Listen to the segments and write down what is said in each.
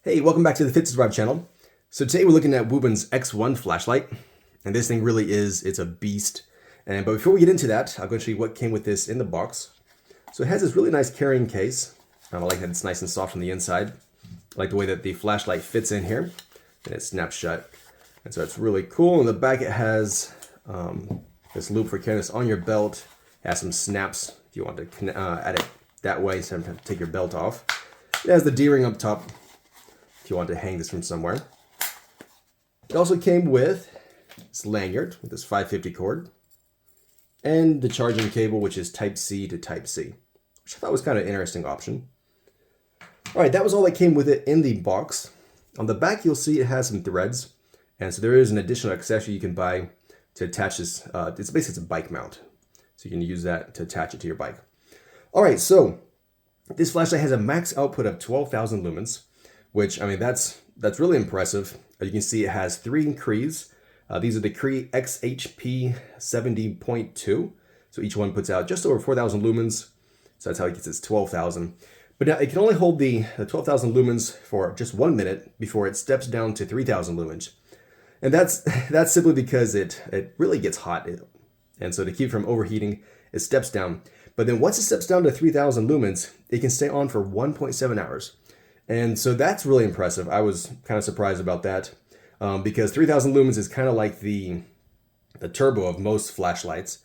Hey, welcome back to the Fit to Survive channel. So today we're looking at Wuben's X1 flashlight, and this thing really is, it's a beast. But before we get into that, I'm going to show you what came with this in the box. So it has this really nice carrying case. I like that it's nice and soft on the inside. I like the way that the flashlight fits in here, and it snaps shut. And so it's really cool. In the back it has this loop for carrying this on your belt. It has some snaps if you want to add it that way, so you don't have to take your belt off. It has the D-ring up top if you want to hang this from somewhere. It also came with this lanyard with this 550 cord and the charging cable, which is Type C to Type C, which I thought was kind of an interesting option. All right, that was all that came with it in the box. On the back, you'll see it has some threads, and so there is an additional accessory you can buy to attach this. It's basically a bike mount, so you can use that to attach it to your bike. All right, so this flashlight has a max output of 12,000 lumens, which, I mean, that's really impressive. You can see it has 3 Crees. These are the Cree XHP 70.2. So each one puts out just over 4,000 lumens. So that's how it gets its 12,000. But now it can only hold the 12,000 lumens for just 1 minute before it steps down to 3,000 lumens. And that's simply because it really gets hot. And so to keep it from overheating, it steps down. But then once it steps down to 3,000 lumens, it can stay on for 1.7 hours. And so that's really impressive. I was kind of surprised about that because 3,000 lumens is kind of like the turbo of most flashlights.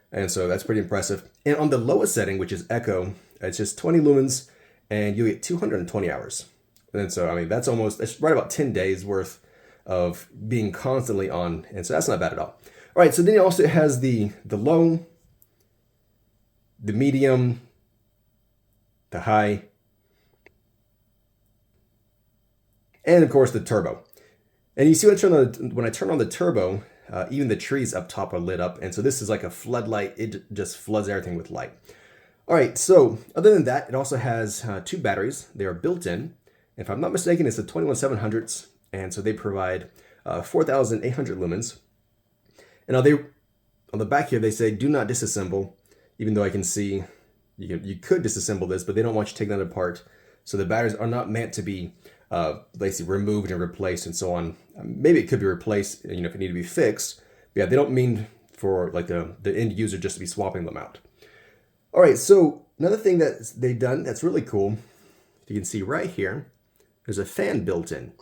And so that's pretty impressive. And on the lowest setting, which is Echo, it's just 20 lumens and you get 220 hours. And so, I mean, that's right about 10 days worth of being constantly on. And so that's not bad at all. All right, so then it also has the low, the medium, the high, and of course the turbo. And you see when I turn on the turbo, even the trees up top are lit up. And so this is like a floodlight. It just floods everything with light. All right, so other than that, it also has 2 batteries. They are built in. If I'm not mistaken, it's a 21700s. And so they provide 4,800 lumens. And now on the back here, they say do not disassemble, even though I can see you could disassemble this, but they don't want you to take that apart. So the batteries are not meant to be basically removed and replaced and so on. Maybe it could be replaced, if it needed to be fixed. But yeah, they don't mean for like the end user just to be swapping them out. All right, so another thing that they've done that's really cool, if you can see right here, there's a fan built in.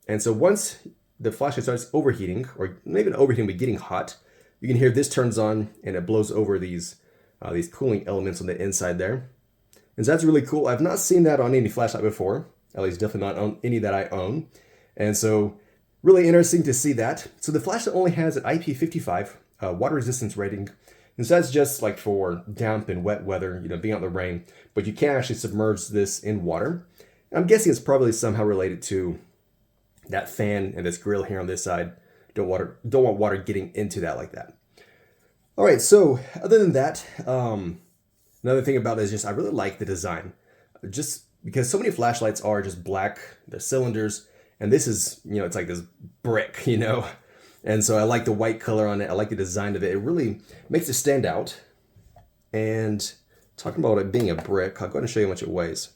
And so once the flashlight starts overheating, or maybe not overheating, but getting hot, you can hear this turns on and it blows over these cooling elements on the inside there. And so that's really cool. I've not seen that on any flashlight before. At least definitely not on any that I own. And so really interesting to see that. So the flashlight only has an IP55 water resistance rating. And so that's just like for damp and wet weather, being out in the rain. But you can actually submerge this in water. And I'm guessing it's probably somehow related to that fan and this grill here on this side. Don't want water getting into that like that. All right, so other than that, another thing about it is just I really like the design. Just because so many flashlights are just black, they're cylinders, and this is, it's like this brick, And so I like the white color on it. I like the design of it. It really makes it stand out. And talking about it being a brick, I'll go ahead and show you how much it weighs.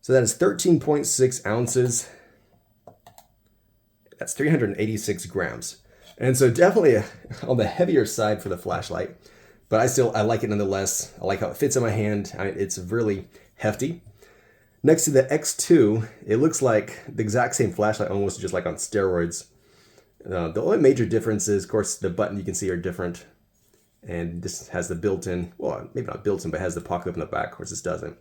So that is 13.6 ounces. That's 386 grams. And so definitely on the heavier side for the flashlight, but I like it nonetheless. I like how it fits in my hand. It's really hefty. Next to the X2, it looks like the exact same flashlight, almost just like on steroids. The only major difference is, of course, the button you can see are different. And this has the built-in, well, maybe not built-in, but has the pocket up in the back. Of course, this doesn't.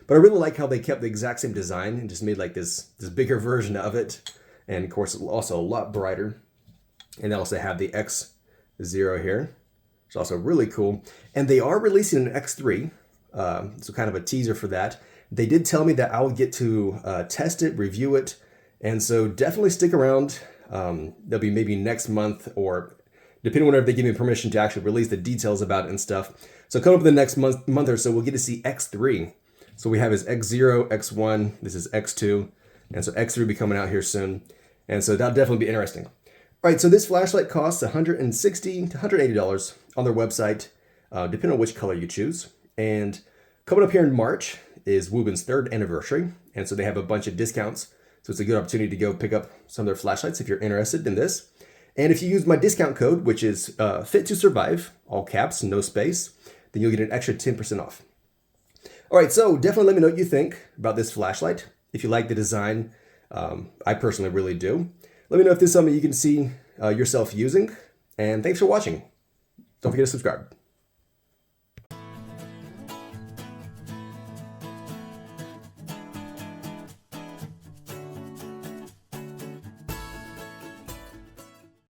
But I really like how they kept the exact same design and just made like this bigger version of it. And of course, it's also a lot brighter. And they also have the X0 here. It's also really cool. And they are releasing an X3, so kind of a teaser for that. They did tell me that I will get to test it, review it, and so definitely stick around. That'll be maybe next month, or depending on whenever they give me permission to actually release the details about it and stuff. So coming up in the next month or so, we'll get to see X3. So we have his X0, X1, this is X2, and so X3 will be coming out here soon. And so that'll definitely be interesting. All right, so this flashlight costs $160 to $180 on their website, depending on which color you choose. And coming up here in March is Wuben's 3rd anniversary. And so they have a bunch of discounts. So it's a good opportunity to go pick up some of their flashlights if you're interested in this. And if you use my discount code, which is Fit to Survive, all caps, no space, then you'll get an extra 10% off. All right, so definitely let me know what you think about this flashlight. If you like the design, I personally really do. Let me know if this is something you can see yourself using. And thanks for watching. Don't forget to subscribe.